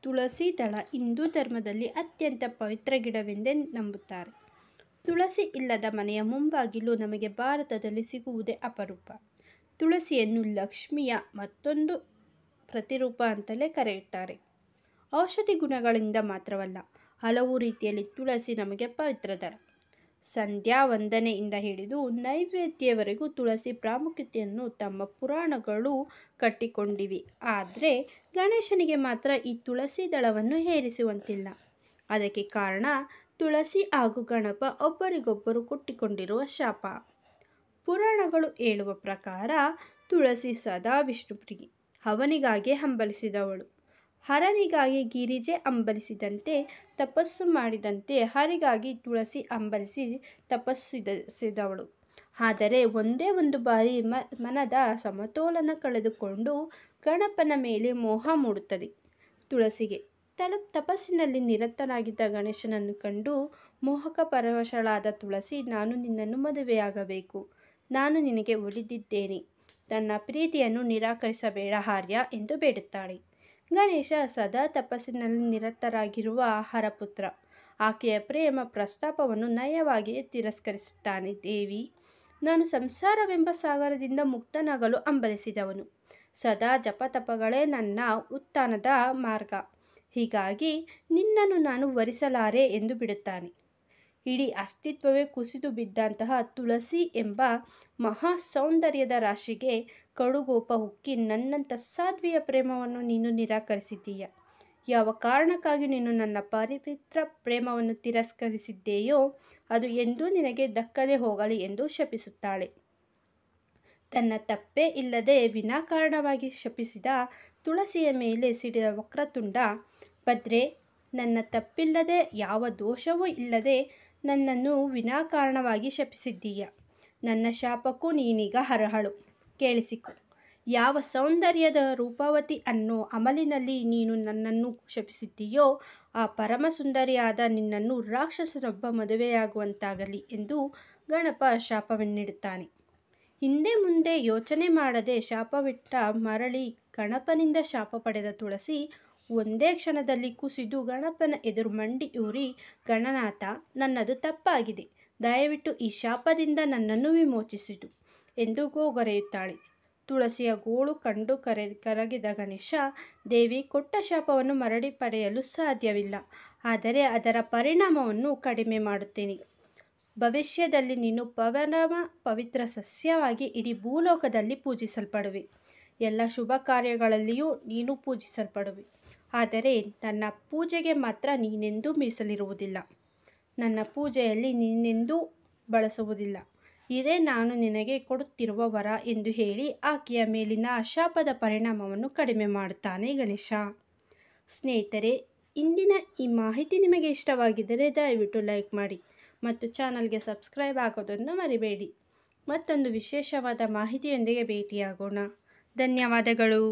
ತುಳಸಿ ದಳ ಹಿಂದೂ ಧರ್ಮದಲ್ಲಿ ಅತ್ಯಂತ ಪವಿತ್ರ ಗಿಡವೆಂದೇ ನಂಬುತ್ತಾರೆ. ತುಳಸಿ ಇಲ್ಲದ ಮನೆಯ ಮುಂಬಾಗಿಲು ನಮಗೆ ಭಾರತದಲ್ಲಿ ಸಿಗುವುದೇ ಅಪರೂಪ. ತುಳಸಿಯನ್ನು ಲಕ್ಷ್ಮಿಯ ಮತ್ತೊಂದು ಪ್ರತಿರೂಪ ಅಂತಲೇ ಕರೆಯುತ್ತಾರೆ. ಔಷಧಿ ಗುಣಗಳಿಂದ ಮಾತ್ರವಲ್ಲ, ಹಲವು ರೀತಿಯಲ್ಲಿ ತುಳಸಿ ನಮಗೆ ಪವಿತ್ರ ದಳ. ಸಂಧ್ಯಾ ವಂದನೆಯಿಂದ ಹಿಡಿದು ನೈವೇದ್ಯವರೆಗೂ ತುಳಸಿ ಪ್ರಾಮುಖ್ಯತೆಯನ್ನು ತಮ್ಮ ಪುರಾಣಗಳು ಕಟ್ಟಿಕೊಂಡಿವೆ. ಆದರೆ ಗಣೇಶನಿಗೆ ಮಾತ್ರ ಈ ತುಳಸಿ ದಳವನ್ನು ಏರಿಸುವಂತಿಲ್ಲ. ಅದಕ್ಕೆ ಕಾರಣ ತುಳಸಿ ಹಾಗೂ ಗಣಪ ಒಬ್ಬರಿಗೊಬ್ಬರು ಕೊಟ್ಟಿಕೊಂಡಿರುವ ಶಾಪ. ಪುರಾಣಗಳು ಹೇಳುವ ಪ್ರಕಾರ ತುಳಸಿ ಸದಾ ವಿಷ್ಣುಪ್ರಿಯೆ, ಅವನಿಗಾಗಿ ಹಂಬಲಿಸಿದವಳು. ಹರನಿಗಾಗಿ ಗಿರಿಜೆ ಹಂಬಲಿಸಿದಂತೆ ತಪಸ್ಸು ಮಾಡಿದಂತೆ ಹರಿಗಾಗಿ ತುಳಸಿ ಹಂಬಲಿಸಿ ತಪಸ್ಸಿದವಳು. ಆದರೆ ಒಂದೇ ಒಂದು ಬಾರಿ ಮನದ ಸಮತೋಲನ ಕಳೆದುಕೊಂಡು ಗಣಪನ ಮೇಲೆ ಮೋಹ ಮೂಡುತ್ತದೆ. ತುಳಸಿಗೆ ತಪಸ್ಸಿನಲ್ಲಿ ನಿರತನಾಗಿದ್ದ ಗಣೇಶನನ್ನು ಕಂಡು ಮೋಹಕ ಪರವಶಳಾದ ತುಳಸಿ, ನಾನು ನಿನ್ನನ್ನು ಮದುವೆಯಾಗಬೇಕು, ನಾನು ನಿನಗೆ ಒಲಿದಿದ್ದೇನೆ, ನನ್ನ ಪ್ರೀತಿಯನ್ನು ನಿರಾಕರಿಸಬೇಡ ಆರ್ಯ ಎಂದು ಬೇಡುತ್ತಾಳೆ. ಗಣೇಶ ಸದಾ ತಪಸ್ಸಿನಲ್ಲಿ ನಿರತರಾಗಿರುವ ಹರಪುತ್ರ. ಆಕೆಯ ಪ್ರೇಮ ಪ್ರಸ್ತಾಪವನ್ನು ನಯವಾಗಿಯೇ ತಿರಸ್ಕರಿಸುತ್ತಾನೆ. ದೇವಿ, ನಾನು ಸಂಸಾರವೆಂಬ ಸಾಗರದಿಂದ ಮುಕ್ತನಾಗಲು ಹಂಬಲಿಸಿದವನು. ಸದಾ ಜಪತಪಗಳೇ ನನ್ನ ಉತ್ಥಾನದ ಮಾರ್ಗ. ಹೀಗಾಗಿ ನಿನ್ನನ್ನು ನಾನು ವರಿಸಲಾರೆ ಎಂದು ಬಿಡುತ್ತಾನೆ. ಇಡೀ ಅಸ್ತಿತ್ವವೇ ಕುಸಿದು ಬಿದ್ದಂತಹ ತುಳಸಿ ಎಂಬ ಮಹಾ ಸೌಂದರ್ಯದ ರಾಶಿಗೆ ಕಡುಗೋಪ ಉಕ್ಕಿ, ನನ್ನಂಥ ಸಾಧ್ವಿಯ ಪ್ರೇಮವನ್ನು ನೀನು ನಿರಾಕರಿಸಿದ್ದೀಯ. ಯಾವ ಕಾರಣಕ್ಕಾಗಿ ನೀನು ನನ್ನ ಪವಿತ್ರ ಪ್ರೇಮವನ್ನು ತಿರಸ್ಕರಿಸಿದ್ದೀಯೋ ಅದು ಎಂದೂ ನಿನಗೆ ದಕ್ಕದೆ ಹೋಗಲಿ ಎಂದು ಶಪಿಸುತ್ತಾಳೆ. ತನ್ನ ತಪ್ಪೇ ಇಲ್ಲದೆ ವಿನಾಕಾರಣವಾಗಿ ಶಪಿಸಿದ ತುಳಸಿಯ ಮೇಲೆ ಸಿಡಿದ ವಕ್ರತುಂಡ, ಭದ್ರೆ, ನನ್ನ ತಪ್ಪಿಲ್ಲದೆ ಯಾವ ದೋಷವೂ ಇಲ್ಲದೆ ನನ್ನನ್ನು ವಿನಾಕಾರಣವಾಗಿ ಶಪಿಸಿದ್ದೀಯ. ನನ್ನ ಶಾಪಕ್ಕೂ ನೀನೀಗ ಅರ್ಹಳು. ಕೇಳಿಸಿಕೊ. ಯಾವ ಸೌಂದರ್ಯದ ರೂಪವತಿ ಅನ್ನೋ ಅಮಲಿನಲ್ಲಿ ನೀನು ನನ್ನನ್ನು ಶಪಿಸಿದ್ದೀಯೋ ಆ ಪರಮ ಸುಂದರಿಯಾದ ನಿನ್ನನ್ನು ರಾಕ್ಷಸನೊಬ್ಬ ಮದುವೆಯಾಗುವಂತಾಗಲಿ ಎಂದು ಗಣಪ ಶಾಪವನ್ನಿಡುತ್ತಾನೆ. ಹಿಂದೆ ಮುಂದೆ ಯೋಚನೆ ಮಾಡದೆ ಶಾಪವಿಟ್ಟ ಮರಳಿ ಗಣಪನಿಂದ ಶಾಪ ಪಡೆದ ತುಳಸಿ ಒಂದೇ ಕ್ಷಣದಲ್ಲಿ ಕುಸಿದು ಗಣಪನ ಎದುರು ಮಂಡಿ ಊರಿ, ಗಣನಾಥ, ನನ್ನದು ತಪ್ಪಾಗಿದೆ, ದಯವಿಟ್ಟು ಈ ಶಾಪದಿಂದ ನನ್ನನ್ನು ವಿಮೋಚಿಸಿತು ಎಂದು ಗೋಗರೆಯುತ್ತಾಳೆ. ತುಳಸಿಯ ಗೋಳು ಕಂಡು ಕರಗಿದ ಗಣೇಶ, ದೇವಿ, ಕೊಟ್ಟ ಶಾಪವನ್ನು ಮರಳಿ ಪಡೆಯಲು ಸಾಧ್ಯವಿಲ್ಲ, ಆದರೆ ಅದರ ಪರಿಣಾಮವನ್ನು ಕಡಿಮೆ ಮಾಡುತ್ತೇನೆ. ಭವಿಷ್ಯದಲ್ಲಿ ನೀನು ಪರಮ ಪವಿತ್ರ ಸಸ್ಯವಾಗಿ ಇಡೀ ಭೂಲೋಕದಲ್ಲಿ ಪೂಜಿಸಲ್ಪಡುವೆ. ಎಲ್ಲ ಶುಭ ಕಾರ್ಯಗಳಲ್ಲಿಯೂ ನೀನು ಪೂಜಿಸಲ್ಪಡುವೆ. ಆದರೆ ನನ್ನ ಪೂಜೆಗೆ ಮಾತ್ರ ನೀನೆಂದೂ ಮೀಸಲಿರುವುದಿಲ್ಲ, ನನ್ನ ಪೂಜೆಯಲ್ಲಿ ನೀನೆಂದೂ ಬಳಸುವುದಿಲ್ಲ. ಇದೇ ನಾನು ನಿನಗೆ ಕೊಡುತ್ತಿರುವ ವರ ಎಂದು ಹೇಳಿ ಆಕೆಯ ಮೇಲಿನ ಶಾಪದ ಪರಿಣಾಮವನ್ನು ಕಡಿಮೆ ಮಾಡುತ್ತಾನೆ ಗಣೇಶ. ಸ್ನೇಹಿತರೆ, ಇಂದಿನ ಈ ಮಾಹಿತಿ ನಿಮಗೆ ಇಷ್ಟವಾಗಿದ್ದರೆ ದಯವಿಟ್ಟು ಲೈಕ್ ಮಾಡಿ ಮತ್ತು ಚಾನಲ್ಗೆ ಸಬ್ಸ್ಕ್ರೈಬ್ ಆಗೋದನ್ನು ಮರಿಬೇಡಿ. ಮತ್ತೊಂದು ವಿಶೇಷವಾದ ಮಾಹಿತಿಯೊಂದಿಗೆ ಭೇಟಿಯಾಗೋಣ. ಧನ್ಯವಾದಗಳು.